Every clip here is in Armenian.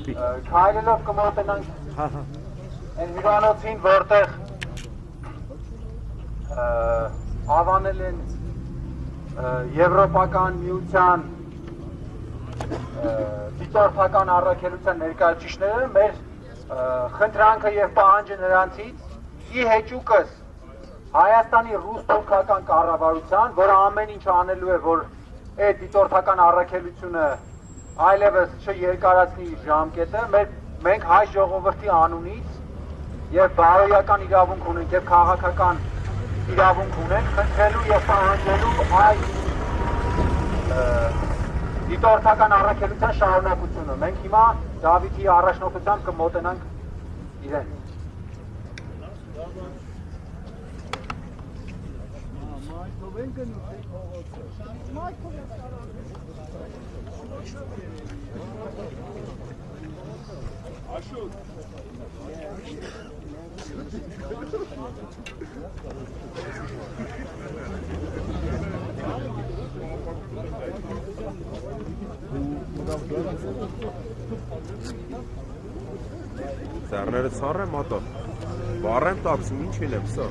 Քայլելով կմոտենանք այն հյուրանոցին, որտեղ ավանել են Եվրոպական միության դիտորդական առաքելության ներկայացուցիչները, մեր խնդրանքը եւ պահանջը նրանցից ի հեճուկս Հայաստանի ռուս-թուրքական կառավարության, որը ամեն ինչ անելու է, որ այդ դիտորդական առաքելությունը այլևս չերկարացնի ժամկետը, մենք հայ ժողովրդի անունից եւ բարոյական իրավունք ունենք եւ քաղաքական իրավունք ունենք խնդրելու եւ պահանջելու այդ դիտորդական առաքելության շարունակությունը։ Մենք հիմա Դավիթի առաջնորդությամբ կմոտենանք իրեն։ Ծառերը ցառ եմ ատա, վառ եմ տաքսում, ինչ են եմ սա։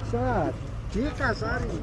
Սար, դիկա սարի։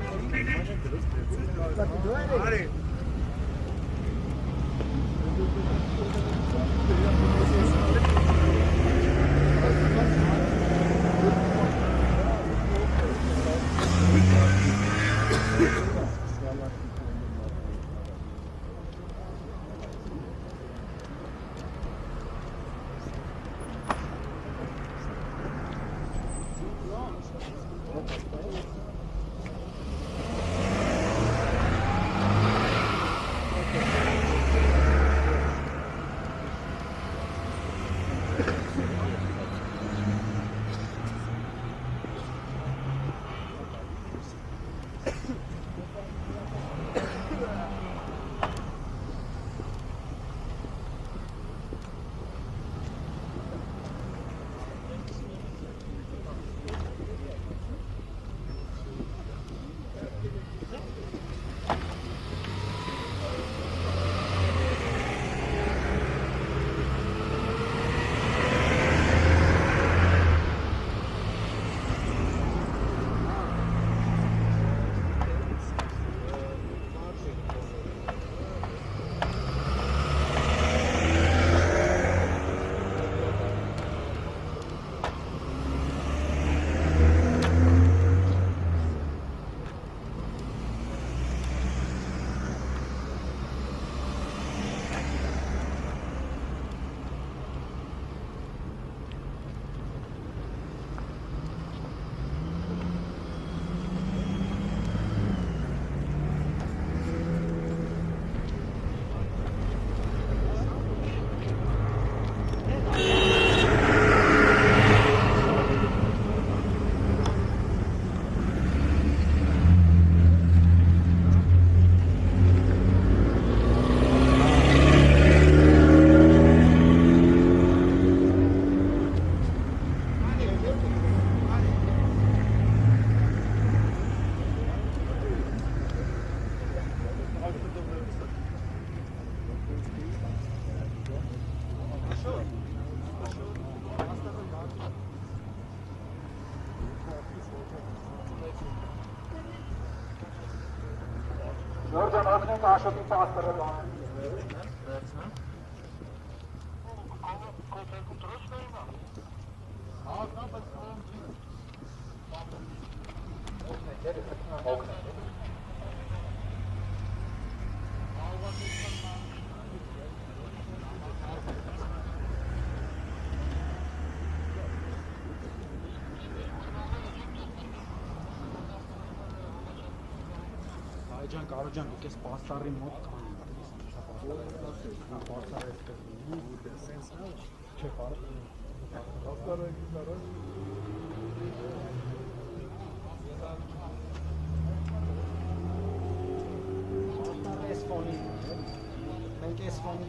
Georgian Agnek Ashoti Pastor. Կարոջան դուք ես պաստառի մոտ քանի պաստառը չէ պաստառը էս ֆոնի մենք էս ֆոնի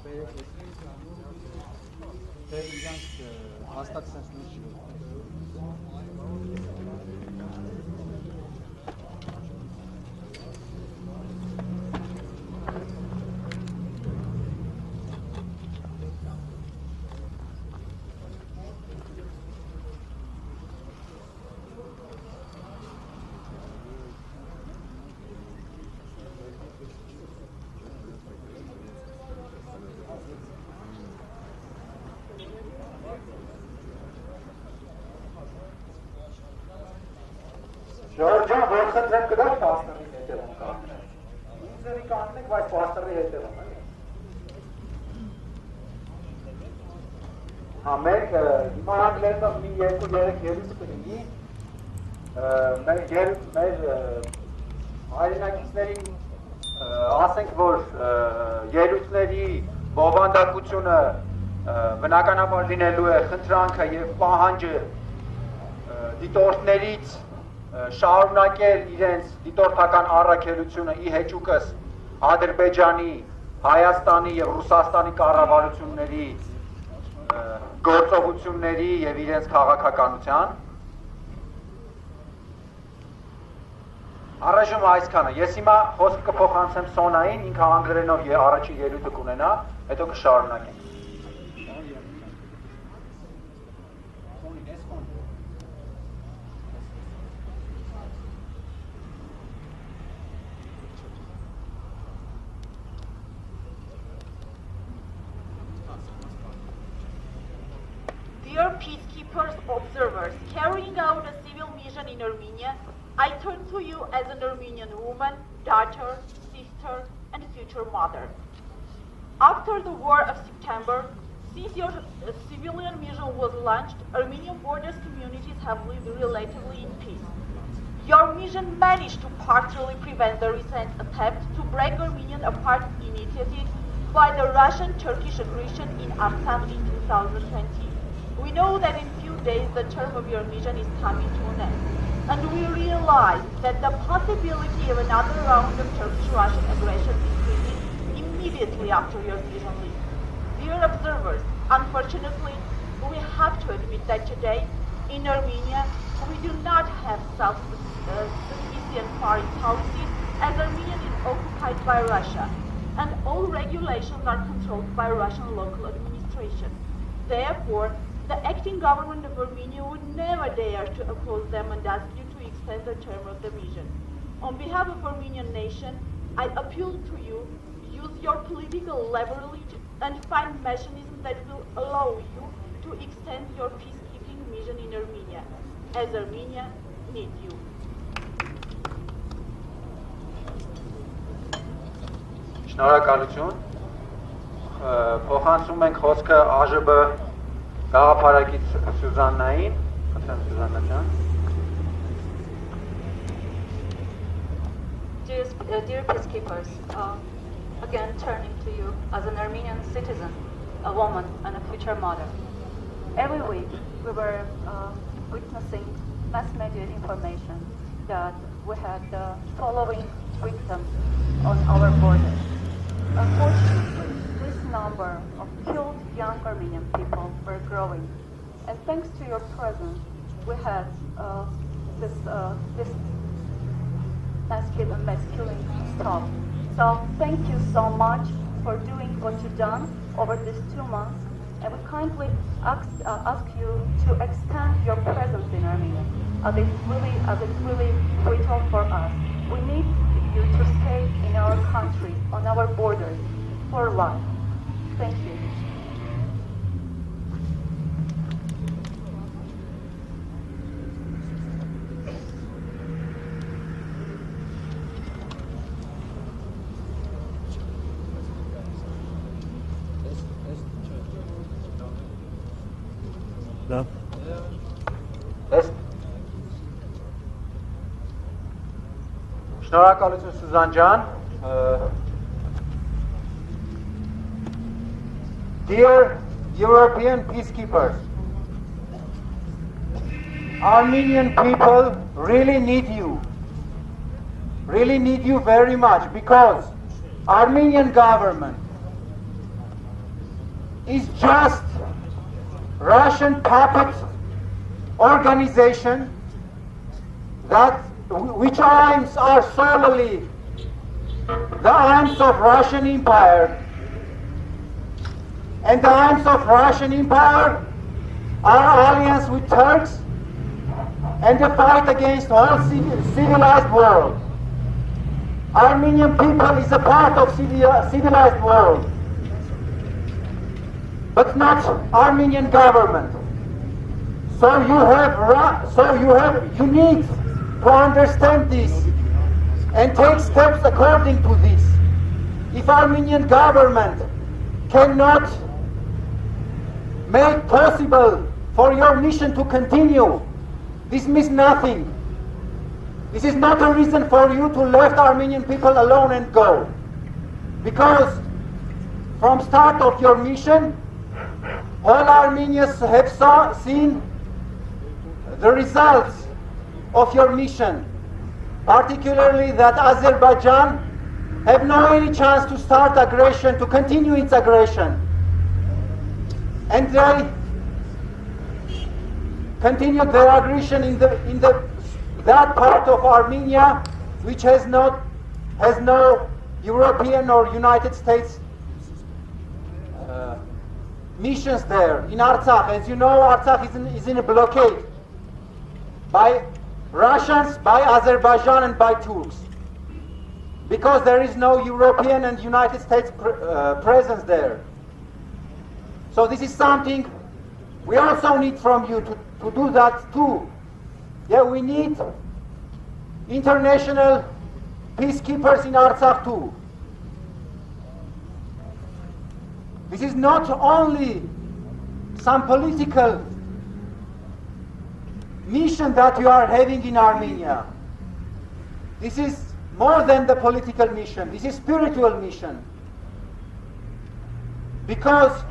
Դե իրանք հաստատ sense չի Ժողովրդական ողջույն կդար պաստորի հետևում կանգնել։ Ինձ կանգնեք, բայց պաստորի հետևում, էլի։ Հա, մենք հիմա անգլերենով մի 2-3 ելույթ կլինի։ Մեր հայրենակիցներին ասենք, որ ելույթների բովանդակությունը բնականաբար լինելու է խնդրանքը եւ պահանջը դիտորդներից շարունակել իրենց դիտորդական առաքելությունը ի հեճուկս Ադրբեջանի, Հայաստանի եւ Ռուսաստանի կառավարությունների գործողությունների եւ իրենց քաղաքականության։ Առայժմ այսքանը։ Ես հիմա խոսքը կփոխանցեմ Սոնային, ինքը անգլերենով առաջին ելույթը կունենա, հետո կշարունակենք։ Dear peacekeepers, observers, carrying out a civil mission in Armenia, I turn to you as an Armenian woman, daughter, sister, and future mother. After the war of September, since your civilian mission was launched, Armenian borders communities have lived relatively in peace. Your mission managed to partially prevent the recent attempt to break Armenian apart initiated by the Russian-Turkish aggression in Artsakh in 2020. We know that in few days the term of your mission is coming to an end, and we realize that the possibility of another round of Turkish-Russian aggression increases immediately after your mission leaves. Dear observers, unfortunately, we have to admit that today, in Armenia, we do not have self-sufficient foreign policy, as Armenia is occupied by Russia, and all regulations are controlled by Russian local administration. Therefore, the acting government of Armenia would never dare to oppose them and ask you to extend the term of the mission. On behalf of Armenian nation, I appeal to you, use your political leverage and find mechanisms that will allow you to extend your peacekeeping mission in Armenia, as Armenia needs you. Շնորհակալություն։ Փոխանցում ենք խոսքը ԱԺԲ գաղափարակից Սյուզաննային, խնդրեմ Սյուզաննա ջան։ Dear peacekeepers, again turning to you as an Armenian citizen, a woman and a future mother. Every week we were witnessing mass media information that we had the following victims on our borders. Unfortunately, this number of killed young Armenian people were growing, and thanks to your presence, we had this mass killing stop. So thank you so much for doing what you've done over these 2 months, and we kindly ask you to extend your presence in Armenia, as it's really vital for us. We need you to stay in our country, on our borders, for life. Thank you. Да. Շնորհակալություն Սյուզան ջան։ Dear European peacekeepers, Armenian people really need you very much, because Armenian government is just Russian puppet organization which aims are solely the aims of Russian Empire, and the aims of Russian Empire are alliance with Turks and the fight against all civilized world. Armenian people is a part of civilized world, but not Armenian government. So you need to understand this and take steps according to this. If Armenian government cannot make possible for your mission to continue, this means nothing. This is not a reason for you to leave Armenian people alone and go. Because from start of your mission, all Armenians have seen the results of your mission, particularly that Azerbaijan have no any chance to start aggression, to continue its aggression. And they continued their aggression in that part of Armenia which has no European or United States missions there. In Artsakh, as you know, Artsakh is in a blockade by Russians, by Azerbaijan and by Turks, because there is no European and United States presence there. So this is something we also need from you to do that too. Yeah, we need international peacekeepers in Artsakh too. This is not only some political mission that you are having in Armenia. This is more than the political mission. This is spiritual mission. Because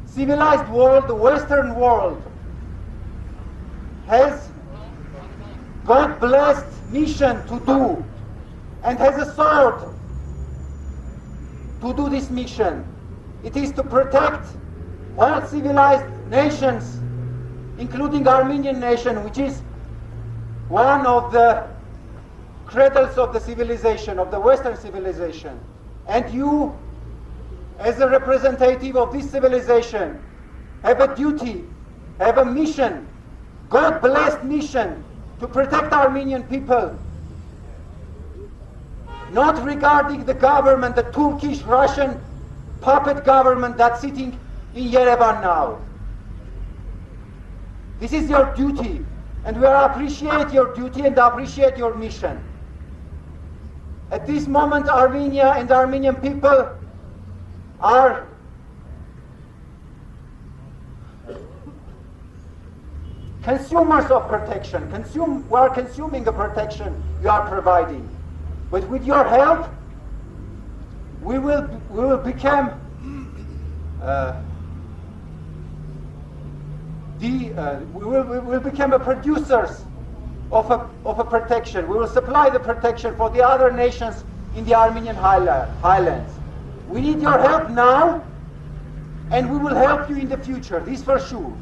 civilized world, the Western world, has God-blessed mission to do and has a sword to do this mission. It is to protect all civilized nations, including Armenian nation, which is one of the cradles of the civilization, of the Western civilization. And you, as a representative of this civilization, have a duty, have a mission, God-blessed mission, to protect Armenian people, not regarding the government, the Turkish, Russian puppet government that's sitting in Yerevan now. This is your duty, and we appreciate your duty and appreciate your mission. At this moment, Armenia and the Armenian people are consumers of protection. We are consuming the protection you are providing. But with your help, we will become we will become the producers of a protection. We will supply the protection for the other nations in the Armenian highlands. We need your help now, and we will help you in the future, this for sure.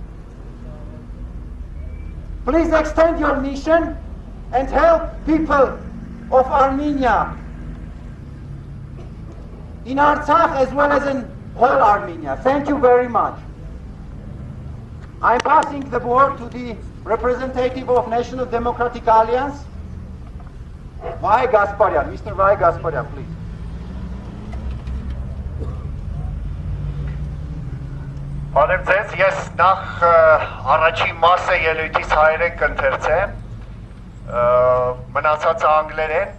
Please extend your mission and help people of Armenia in Artsakh as well as in whole Armenia. Thank you very much. I'm passing the word to the representative of National Democratic Alliance, Vai Gasparian. Mr. Vai Gasparian, please. Բարև ձեզ, ես նախ առաջին մասը ելույթից հայերեն կընթերցեմ, մնացածը անգլերեն,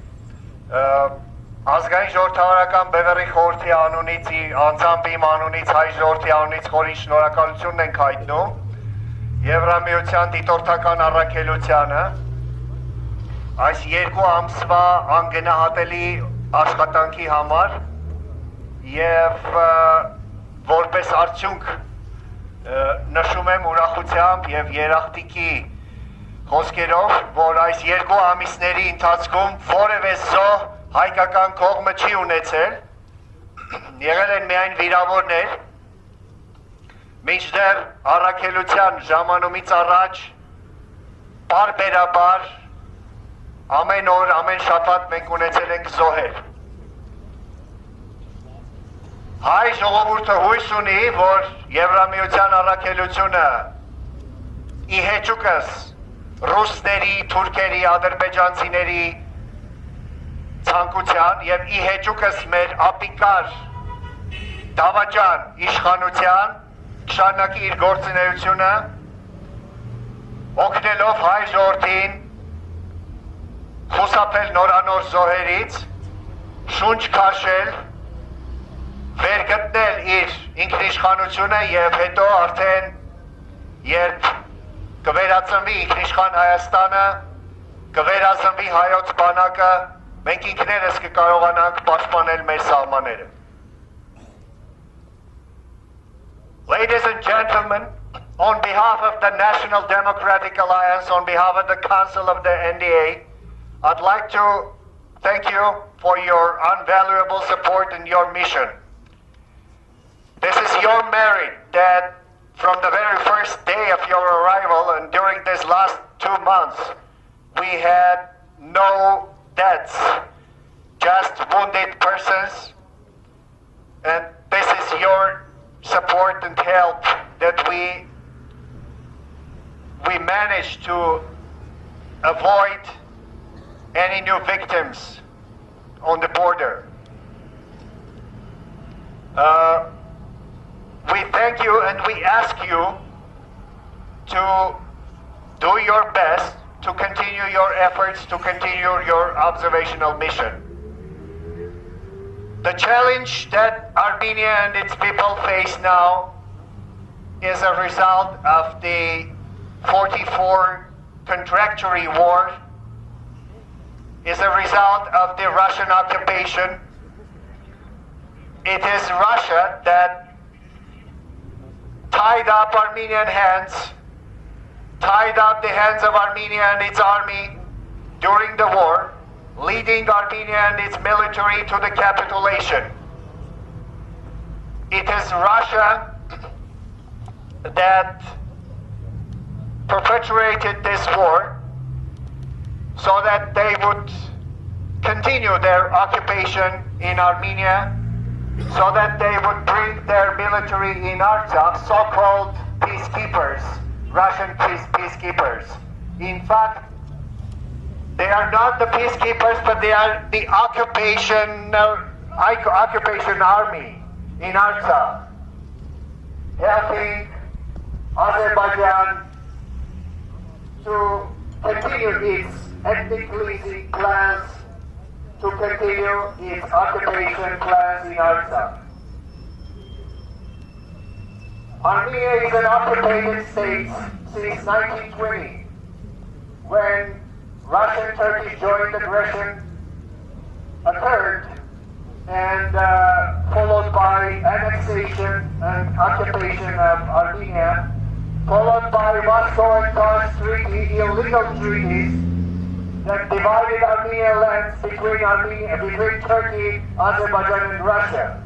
Ազգային-Ժողովրդավարական Բևեռի խորհրդի անունից, անձամբ իմ անունից, հայ ժողովրդի անունից խորին շնորհակալությունն ենք հայտնում Եվրամիության դիտորդական առաքելությանը այս երկու ամսվա անգնահատելի աշխատանքի համար եւ որպես արդյունք նշում եմ ուրախությամբ եւ երախտիկի խոսքերով, որ այս երկու ամիսների ընթացքում որևէ զոհ հայկական կողմը չի ունեցել եղել են միայն վիրավորներ, մինչդեռ առաքելության ժամանումից առաջ բարբերաբար ամեն օր, ամեն շաբաթ մենք ունեցել ենք զոհեր։ Հայ ժողովուրդը հույս ունի, որ Եվրամիության առաքելությունը ի հեճուկս ռուսների, թուրքերի, ադրբեջանցիների ցանկության եւ ի հեճուկս մեր ապիկար դավաճան իշխանության շարունակի իր գործունեությունը օգնելով հայ ժողովրդին խուսափել նորանոր զոհերից, շունչ քաշել, վերգտնել իր ինքնիշխանությունը եւ հետո արդեն երբ կվերածնվի ինքնիշխան Հայաստանը, կվերածնվի հայոց բանակը, մենք ինքներս կկարողանանք պաշտպանել մեր սահմանները։ Ladies and gentlemen, on behalf of the National Democratic Alliance, on behalf of the Council of the NDA, I'd like to thank you for your invaluable support in your mission. This is your merit that from the very first day of your arrival and during these last 2 months, we had no deaths, just wounded persons. And this is your support and help that we managed to avoid any new victims on the border. We thank you and we ask you to do your best to continue your efforts, to continue your observational mission. The challenge that Armenia and its people face now is a result of the 44 contractory war, is a result of the Russian occupation. It is Russia that tied up Armenian hands, tied up the hands of Armenia and its army during the war, leading Armenia and its military to the capitulation. It is Russia that perpetuated this war so that they would continue their occupation in Armenia, so that they would bring their military in Artsakh, so-called peacekeepers, Russian peacekeepers. In fact, they are not the peacekeepers, but they are the occupation army in Artsakh, helping Azerbaijan to continue its ethnic cleansing plans, to continue its occupation plans in Artsakh. Armenia is an occupied state since 1920, when Russian-Turkish joint aggression occurred, and followed by annexation and occupation of Armenia, followed by Moscow and Kars treaty, illegal treaties that divided Armenian lands between Turkey, Azerbaijan, and Russia.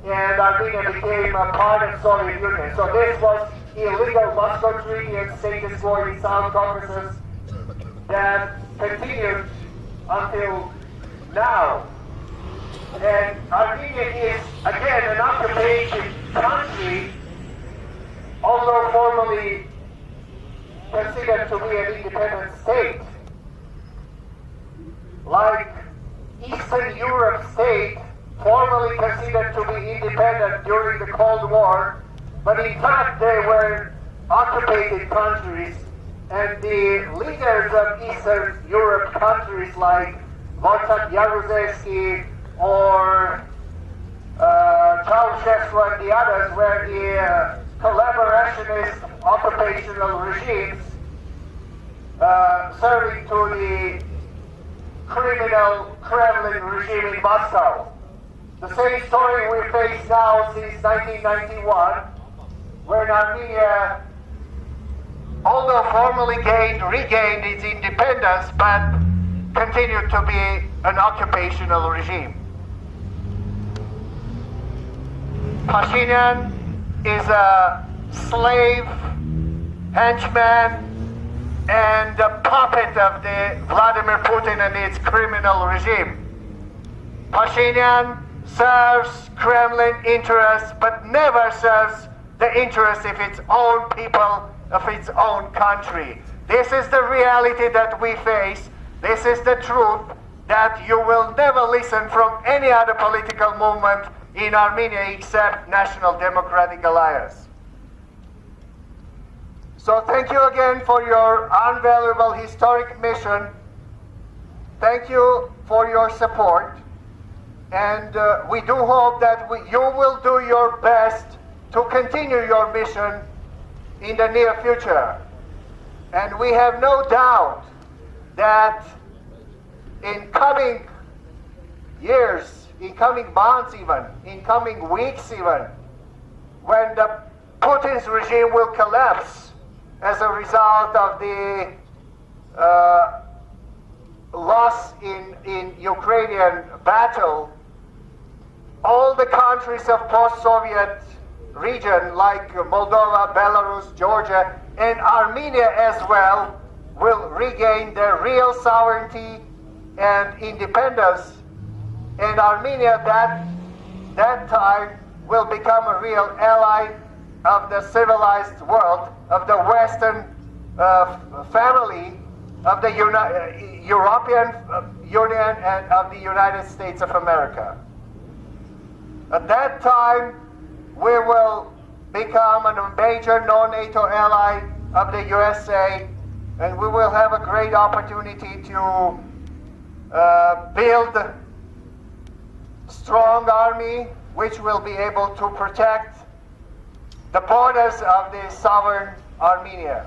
And Armenia became a part of Soviet Union. So this was illegal Moscow Treaty and status quo in South Caucasus that continued until now. And Armenia is again an occupation country, although formally considered to be an independent state. Like Eastern Europe state, formally considered to be independent during the Cold War, but in fact they were occupied countries, and the leaders of Eastern Europe countries like Wojciech Jaruzelski or Ceausescu and the others were the collaborationist occupational regimes serving to the criminal Kremlin regime in Moscow. The same story we face now since 1991, when Armenia, although formally regained its independence, but continued to be an occupational regime. Pashinyan is a slave, henchman, and a puppet of the Vladimir Putin and its criminal regime. Pashinyan serves Kremlin interests, but never serves the interests of its own people, of its own country. This is the reality that we face. This is the truth that you will never listen from any other political movement in Armenia except National Democratic Alliance. So thank you again for your invaluable historic mission. Thank you for your support. And we do hope that you will do your best to continue your mission in the near future. And we have no doubt that in coming years, in coming months even, in coming weeks even, when the Putin's regime will collapse as a result of the loss in Ukrainian battle, all the countries of post-Soviet region like Moldova, Belarus, Georgia, and Armenia as well will regain their real sovereignty and independence. And Armenia that time will become a real ally of the civilized world, of the Western family, of the European Union and of the United States of America. At that time, we will become a major non-NATO ally of the USA, and we will have a great opportunity to build a strong army which will be able to protect the borders of the sovereign Armenia.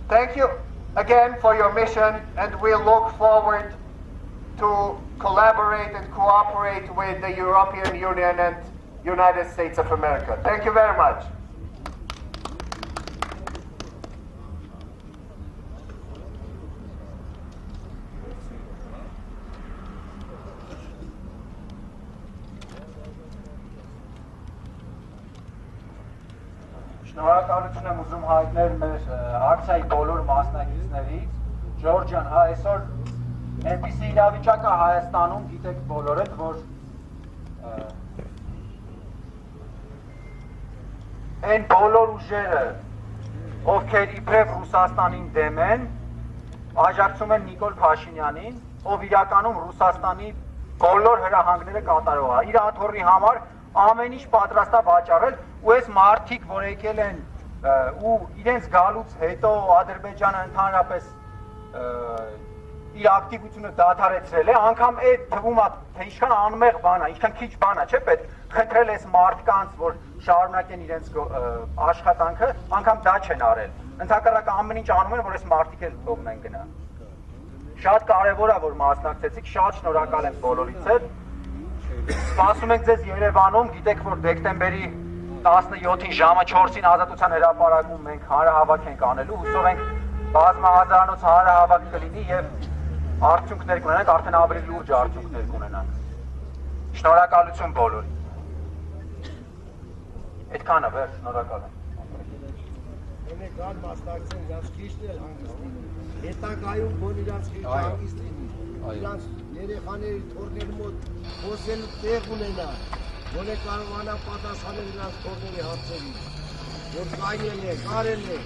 Thank you again for your mission, and we look forward to collaborate and cooperate with the European Union and United States of America. Thank you very much. Շնորհակալություն եմ ուզում հայտնել մեր ակցիայի բոլոր մասնակիցներից։ Ժորժյան, այսօր այնպիսի իրավիճակ է Հայաստանում, գիտեք բոլորդ, որ այն բոլոր ուժերը, ովքեր իբրև Ռուսաստանին դեմ են, աջակցում են Նիկոլ Փաշինյանին, ով իրականում Ռուսաստանի բոլոր հրահանգները կատարող է։ Իր աթոռի համար ամեն ինչ պատրաստ է վաճառել, ու այս մարդիկ, որ եկել են ու իրենց գալուց հետո Ադրբեջանը ընդհանրապես իր ակտիվությունը դադարեցրել է, անգամ այդ թվում է, թե ինչքան անմեղ բան է, ինչքան քիչ բան է, չէ՞ պետք խնդրել այս մարդկանց, որ շարունակեն իրենց աշխատանքը, անգամ դա չեն արել։ Ընդհակառակը ամեն ինչ անում են, որ այս մարդիկ էլ թողնեն գնա։ Շատ կարևոր է, որ մասնակցեցիք, շատ շնորհակալ եմ բոլորիցս հետ։ Սպասում ենք ձեզ Երևանում, գիտեք, որ դեկտեմբերի 17-ին ժամը 4-ին Ազատության հրապարակում մենք հանրահավաք ենք անելու, հուսով ենք բազմահազարանոց հանրահավաք կլինի եւ արդյունքներ կունենանք, արդեն ավելի լուրջ արդյունքներ կունենանք։ Շնորհակալություն բոլորին։ Այդքանը վերջ, շնորհակալ եմ։ Մենք կան մասնակցեն իրաց քիչն էլ հանգստին։ Հետագայում որ իրաց քիչ հանգիստ լինի։ Իրանց երեխաների թորների մոտ խոսելու տեղ ունենա, որ կարողանա պատասխանել իրանց թորների հարցերին, որ կայել է, կարել է։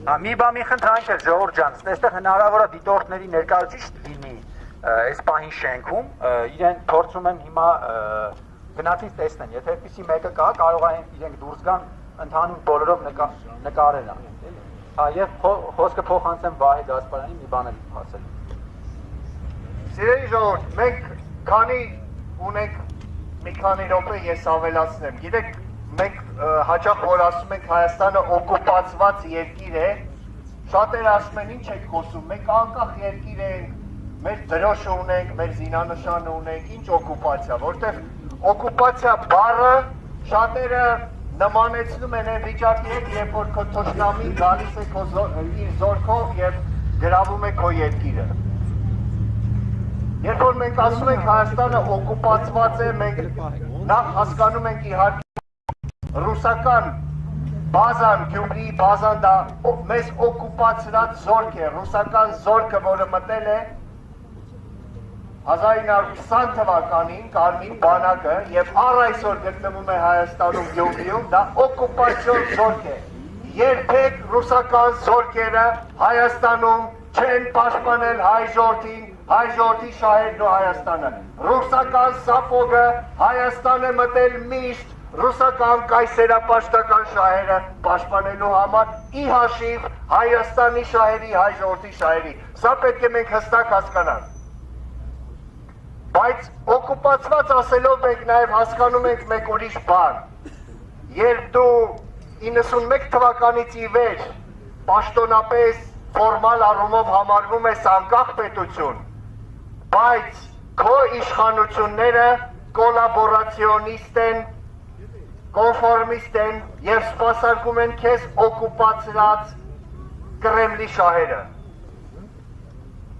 Մի բան մի խնդրանք է Ժողովուրդ ջան, այստեղ հնարավոր է դիտորդների ներկայացուցիչ լինի այս պահին շենքում, իրեն փորձում են հիմա գնացից տեսնեն, եթե այդպիսի մեկը կա, կարող է իրենք դուրս գան, ընդհանուր բոլորով նկարել են։ Հա, եւ խոսքը փոխանցեմ Վահե Գասպարյանին, մի բան էլ ասել։ Սիրելի ժողովուրդ, մենք քանի ունենք մի քանի րոպե ես ավելացնեմ։ Գիտեք, մենք հաճախ որ ասում ենք Հայաստանը օկուպացված երկիր է, շատերը ասում են ինչ եք խոսում, մենք անկախ երկիր ենք, մեր դրոշը ունենք, մեր զինանշանը ունենք, ինչ օկուպացիա, որտեղ օկուպացիա բառը շատերը նմանեցնում են այն վիճակի հետ, երբ որ քո թշնամին գալիս է քո իր զորքով եւ գրավում է քո երկիրը։ Երբ որ մենք ասում ենք Հայաստանը օկուպացված է, մենք նախ հասկանում ենք իհարկե ռուսական բազան, Գյումրիի բազան դա մեզ օկուպացրած զորք է, ռուսական զորքը, որը մտել է 1920 թվականին Կարմիր բանակը եւ առ այսօր գտնվում է Հայաստանում Գյումրիում, դա օկուպացիոն զորք է։ Երբեք ռուսական զորքերը Հայաստանում չեն պաշտպանել հայ ժողովրդին, հայ ժողովրդի շահերն ու Հայաստանը։ Ռուսական սապոգը Հայաստան է մտել միշտ ռուսական կայսերապաշտական շահերը պաշտպանելու համար ի հաշիվ Հայաստանի շահերի, հայ ժողովրդի շահերի։ Սա պետք է մենք հստակ հասկանանք։ Բայց օկուպացված ասելով մենք նաև հասկանում ենք մեկ ուրիշ բան։ Երբ դու 91 թվականից ի վեր պաշտոնապես ֆորմալ առումով համարվում ես անկախ պետություն, բայց քո իշխանությունները կոլաբորացիոնիստ են, կոնֆորմիստ են եւ սպասարկում են քեզ օկուպացրած Կրեմլի շահերը։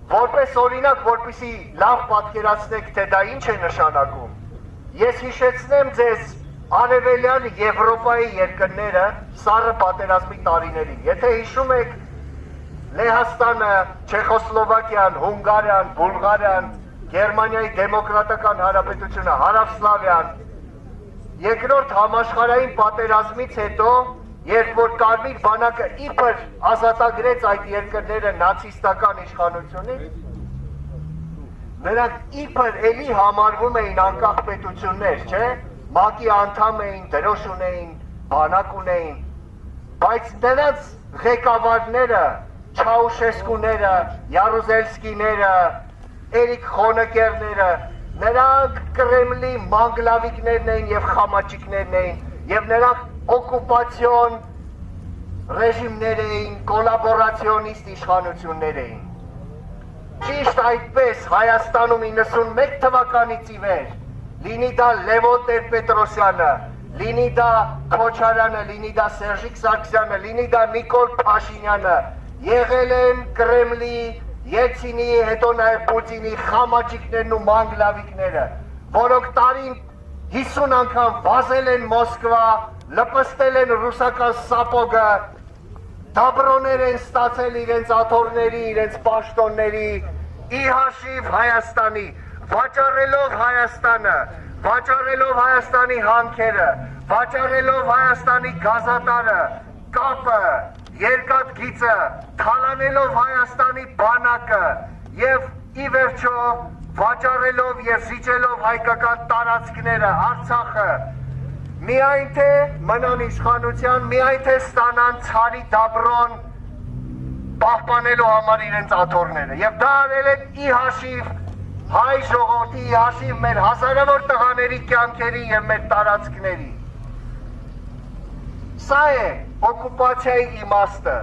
Որպես օրինակ, որպեսզի լավ պատկերացնեք, թե դա ինչ է նշանակում, ես հիշեցնեմ ձեզ արևելյան Եվրոպայի երկրները սառը պատերազմի տարիներին։ Եթե հիշում եք Լեհաստանը, Չեխոսլովակիան, Հունգարիան, Բուլղարիան, Գերմանիայի դեմոկրատական հանրապետությունը, Հարավսլավիան, երկրորդ համաշխարհային պատերազմից հետո երբ որ Կարմիր բանակը իբր ազատագրեց այդ երկրները նացիստական իշխանությունից, նրանք իբր էլի համարվում էին անկախ պետություններ, չէ՞, ՄԱԿ-ի անդամ էին, դրոշ ունեին, բանակ ունեին, բայց նրանց ղեկավարները, Չաուշեսկուները, Յարուզելսկիները, Էրիկ Խոնեկերները, նրանք Կրեմլի մանգլավիկներն էին եւ խամաճիկներն էին, եւ նրանք օկուպացիոն ռեժիմներ էին, կոլաբորացիոնիստ իշխանություններ էին։ Ճիշտ այդպես Հայաստանում 91 թվականից ի վեր, լինի դա Լևոն Տեր-Պետրոսյանը, լինի դա Քոչարյանը, լինի դա Սերժիկ Սարգսյանը, լինի դա Նիկոլ Փաշինյանը, եղել են Կրեմլի, Ելցինի, հետո նաև Պուտինի խամաճիկներն ու մանգլավիկները, որոնք տարին 50 անգամ վազել են Մոսկվա, լպստել են ռուսական սապոգը, դաբրոներ են ստացել իրենց աթոռների, իրենց պաշտոնների, ի հաշիվ Հայաստանի, վաճառելով Հայաստանը, վաճառելով Հայաստանի հանքերը, վաճառելով Հայաստանի գազատարը, կապը, երկաթգիծը, թալանելով Հայաստանի բանակը եւ ի վերջո վաճառելով եւ զիջելով հայկական տարածքները, Արցախը, միայն թե մնան իշխանության, միայն թե ստանան ցարի դաբրոն պահպանելու համար իրենց աթոռները։ Եվ դա արել են ի հաշիվ հայ ժողովրդի, ի հաշիվ մեր հազարավոր տղաների կյանքերի եւ մեր տարածքների։ Սա է օկուպացիայի իմաստը։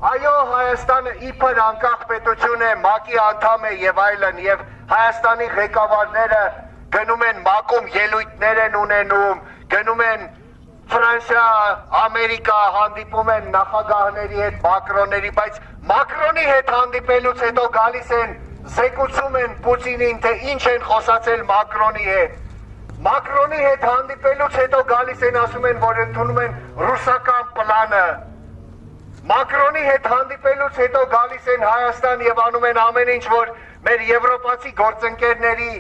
Այո, Հայաստանը իբր անկախ պետություն է, ՄԱԿ-ի անդամ է եւ այլն, եւ Հայաստանի ղեկավարները գնում են ՄԱԿ-ում ելույթներ են ունենում, գնում են Ֆրանսիա, Ամերիկա, հանդիպում են նախագահների հետ, Մակրոնների, բայց Մակրոնի հետ հանդիպելուց հետո գալիս են, զեկուցում են Պուտինին, թե ինչ են խոսացել Մակրոնի հետ։ Մակրոնի հետ հանդիպելուց հետո գալիս են, ասում են, որ ընդունում են ռուսական պլանը։ Մակրոնի հետ հանդիպելուց հետո գալիս են Հայաստան եւ անում են ամեն ինչ, որ մեր եվրոպացի գործընկերների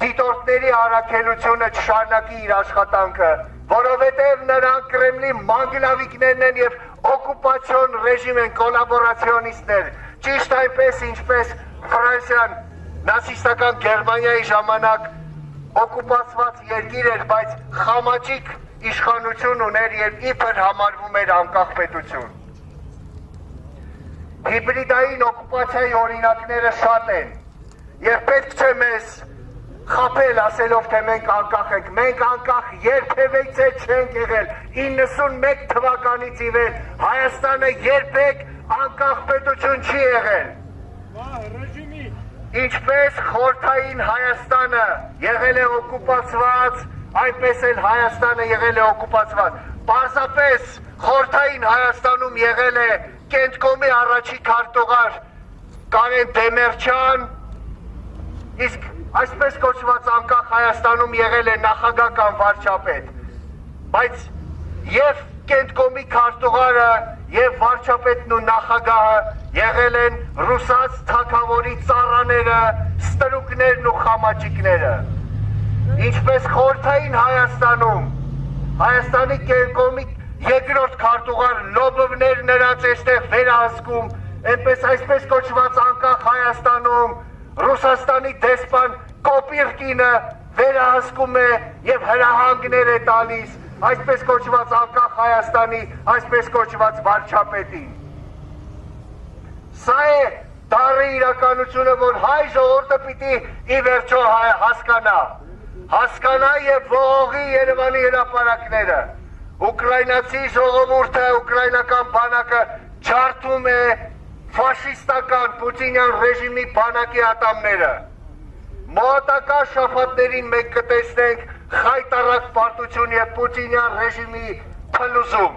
դիտորդների առաքելությունը չշարունակի իր աշխատանքը, որովհետեւ նրանք Կրեմլի մանգլավիկներն են եւ օկուպացիոն ռեժիմ են, կոլաբորացիոնիստներ, ճիշտ այնպես ինչպես Ֆրանսիան նացիստական Գերմանիայի ժամանակ օկուպացված երկիր էր, բայց խամաճիկ իշխանություն ուներ եւ իբր համարվում էր անկախ պետություն։ Հիբրիդային օկուպացիայի օրինակները շատ են եւ պետք չէ մեզ խաբել ասելով թե մենք անկախ ենք, մենք անկախ երբևէ չենք եղել։ 91 թվականից ի վեր Հայաստանը երբեք անկախ պետություն չի եղել։ Ինչպես խորհրդային Հայաստանը եղել է օկուպացված, այնպես էլ Հայաստանը եղել է օկուպացված։ Պարզապես խորհրդային Հայաստանում եղել է Կենտկոմի առաջի քարտուղար Կարեն Դեմերչյան, իսկ այսպես կոչված անկախ Հայաստանում եղել է նախագահ կամ վարչապետ, բայց եւ Կենտկոմի քարտուղարը եւ վարչապետն ու նախագահը եղել են ռուսաց թագավորի ծառաները, ստրուկներն ու խամաճիկները։ Ինչպես խորհրդային Հայաստանում, Հայաստանի Կենտկոմի երկրորդ քարտուղար Լոբովներ նրանց այստեղ վերահսկում, այսպես կոչված անկախ Հայաստանում Ռուսաստանի դեսպան Կոպիրկինը վերահսկում է եւ հրահանգներ է տալիս այսպես կոչված անկախ Հայաստանի, այսպես կոչված վարչապետին։ Սա է դառը իրականությունը, որ հայ ժողովուրդը պիտի ի վերջո հասկանա եւ ողողի Երևանի հրապարակները։ Ուկրաինացի ժողովուրդը, ուկրաինական բանակը ջարդում է ֆաշիստական պուտինյան ռեժիմի բանակի ատամները։ Մոտակա շաբաթներին մենք կտեսնենք խայտարակ պարտություն եւ պուտինյան ռեժիմի փլուզում։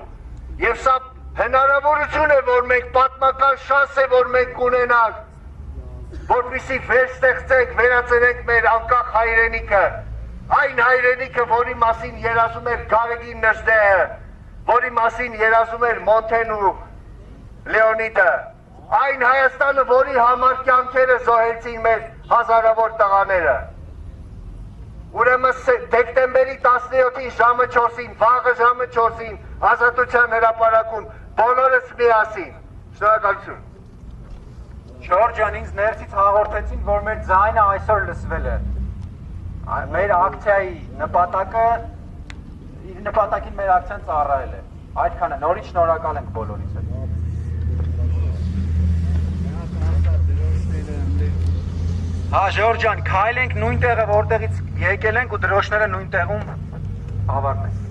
Եվ սա հնարավորություն է, որ մենք պատմական շանս է, որ մենք կունենանք, որպեսզի վերստեղծենք, վերածենք մեր անկախ հայրենիքը, այն հայրենիքը, որի մասին երազում էր Գարեգին Նժդեհը, որի մասին երազում էր Մոնթեն ու Լեոնիդը, այն Հայաստանը, որի համար կյանքերը զոհեցին մեր հազարավոր տղաները։ Ուրեմն դեկտեմբերի 17-ին ժամը 4-ին, վաղը ժամը 4-ին Ազատության հրապարակում բոլորս միասին։ Շնորհակալություն։ Ջորջան, ինձ ներսից հաղորդեցին, որ մեր ձայնը այսօր լսվել է։ Մեր ակցիայի նպատակը, իր նպատակին մեր ակցիան ծառայել է։ Այդքանը, նորից շնորհակալ ենք բոլորից հետ։ Հա Ժորջան, քայլենք նույն տեղը, որտեղից եկել ենք ու դրոշները նույն տեղում հավաքենք։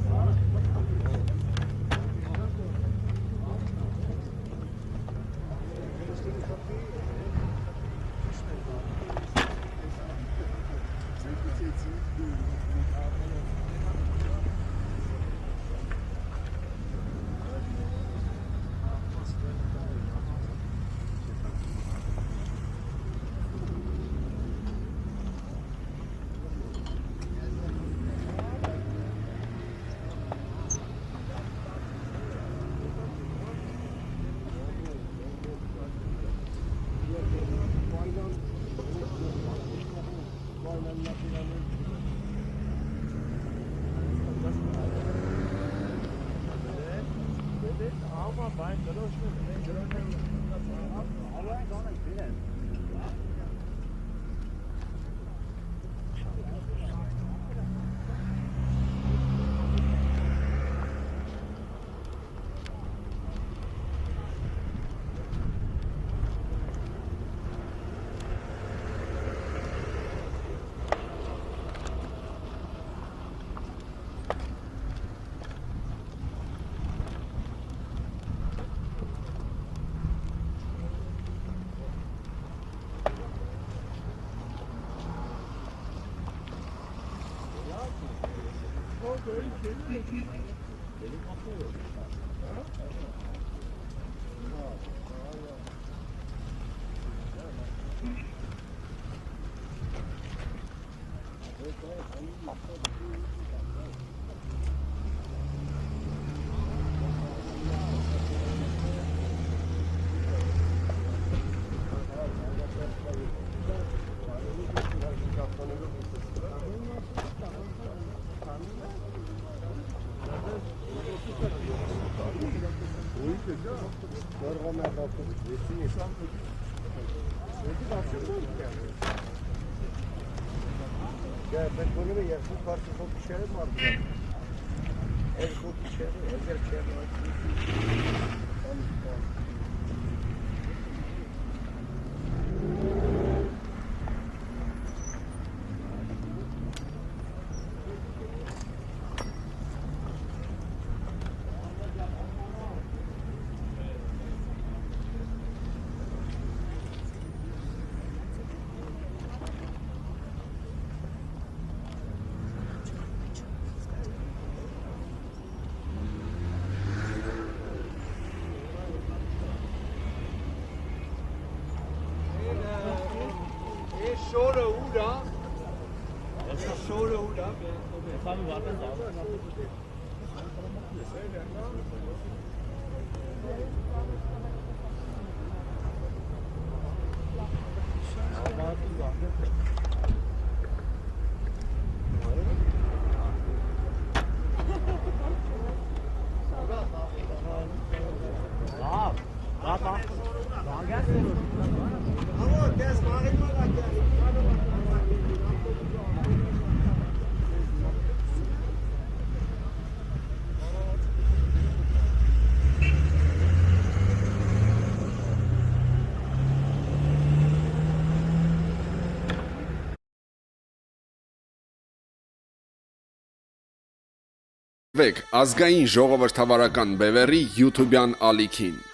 Ազգային ժողովրդավարական բևեռի YouTube-յան ալիքին